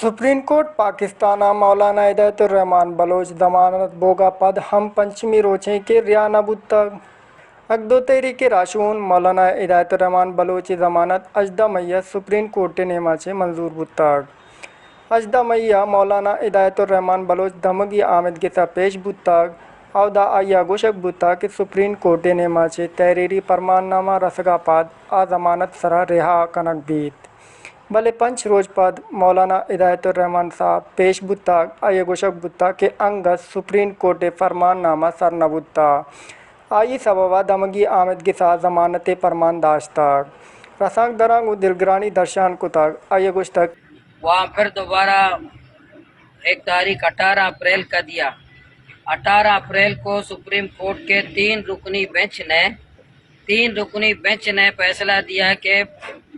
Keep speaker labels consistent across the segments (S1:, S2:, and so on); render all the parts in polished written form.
S1: Supreme court Pakistan मौलाना हिदायतुर्रहमान Bloch जमानत बोगा पद हम पंचमी रोचे के रिया नबुत्तग अगदो तहरीक राशून मौलाना हिदायतुर्रहमान बलोची जमानत अजदा मैया सुप्रीम कोर्ट नेमाचे मंजूर बुत्ताग अजदा मैया मौलाना हिदायतुर्रहमान बलोच धमगी आमद गिसा पेश बुत्ताग अवदा आया गोशक बुत्ता कि सुप्रीम कोर्ट नेमाचे तहरीरी फरमाननामा रसगापाद आ जमानत सरा रिहा कनक बीत भले पंच रोज पद मौलाना हिदायतुर्रहमान साहब पेश बुत्ता आये गोशक बुत्ता के अंगस सुप्रीम कोर्ट फरमाननामा सर नबुत्ता आई सबवा दमगी आमद के साथ जमानत फरमान दाश्ता रसांग दरांग दिलगरानी दर्शान कुताग आये गोश तक
S2: वहाँ फिर दोबारा एक तारीख 18 अप्रैल का दिया। 18 अप्रैल को सुप्रीम कोर्ट के तीन रुकनी बेंच ने फैसला दिया कि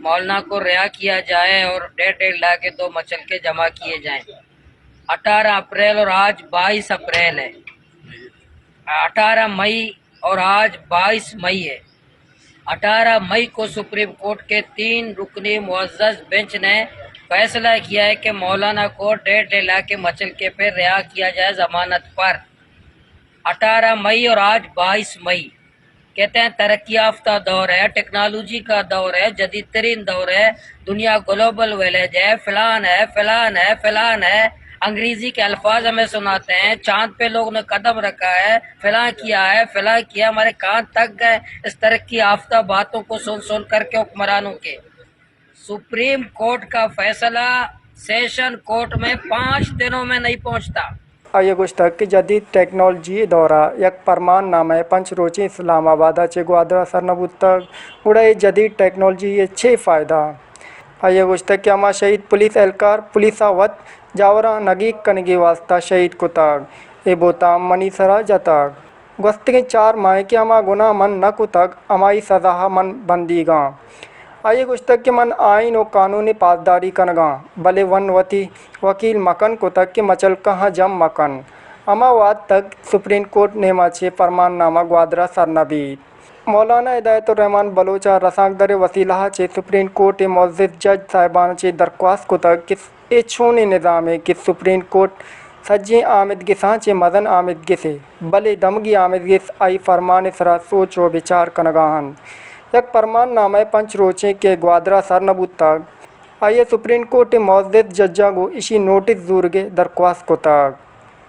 S2: मौलाना को रिहा किया जाए और 1.5 लाख के 2 मचलके जमा किए जाएं। 18 अप्रैल और आज 22 अप्रैल है। 18 मई और आज 22 मई है। 18 मई को सुप्रीम कोर्ट के 3 रुकनी मुअज़्ज़ज़ बेंच ने फैसला किया है कि मौलाना को 1.5 लाख के मचलके पर रिहा किया जाए ज़मानत पर। 18 मई और आज 22 मई कहते हैं तरक्की याफ्ता दौर है, टेक्नोलॉजी का दौर है, जदीद तरीन दौर है, दुनिया ग्लोबल विलेज है, फलान है। अंग्रेजी के अल्फाज हमें सुनाते हैं, चांद पे लोग ने कदम रखा है, फलां किया, हमारे कान तक गए इस तरक्की याफ्ता बातों को सुन करके हुक्मरानों के। सुप्रीम कोर्ट का फैसला सेशन कोर्ट में 5 दिनों में नहीं पहुंचता।
S1: आये गोश तक कि जदीद टेक्नोलॉजी दौरा यक फरमान नामा पंच रोची इस्लामाबाद चे ग्वादरा सर नबुत्तग उड़ा जदीद टेक्नोलॉजी ये 6 फ़ायदा आये गोश तक कि अमा शहीद पुलिस एहलकार पुलिसावत जावरा नगीक कनगी वास्ता शहीद कुताग ए बोताम मनी सरा जताग गस्त के 4 माह कि अमा गुना मन न कुतग अमाई सज़ा मन बंदीगा आये गोश तक कि मन आइन और कानूनी पासदारी कनगा भले वन वती वकील मकन को तक कि मचल कहाँ जम मकन अमावाद तक सुप्रीम कोर्ट नेमाचे फरमाननामा ग्वादरा सरनबी मौलाना हिदायतुर्रहमान बलोचा रसांग दर वसीला चे सुप्रीम कोर्ट मुअज़्ज़ज़ जज साहिबान चे दरख्वास्त को तक कि ए छोने निज़ाम है कि सुप्रीम कोर्ट सज्जे आमदगी सांचे मदन आमदगी से भले दमगी आमदगी आई फरमान सरा सोच व विचार कनगाहन एक फरमान नामा पंच रोचे के ग्वादरा सर नबुत्ताग आइए सुप्रीम कोर्ट मुअज़्ज़ज़ जज्जा को इसी नोटिस जूरगे दरख्वास्त को ताग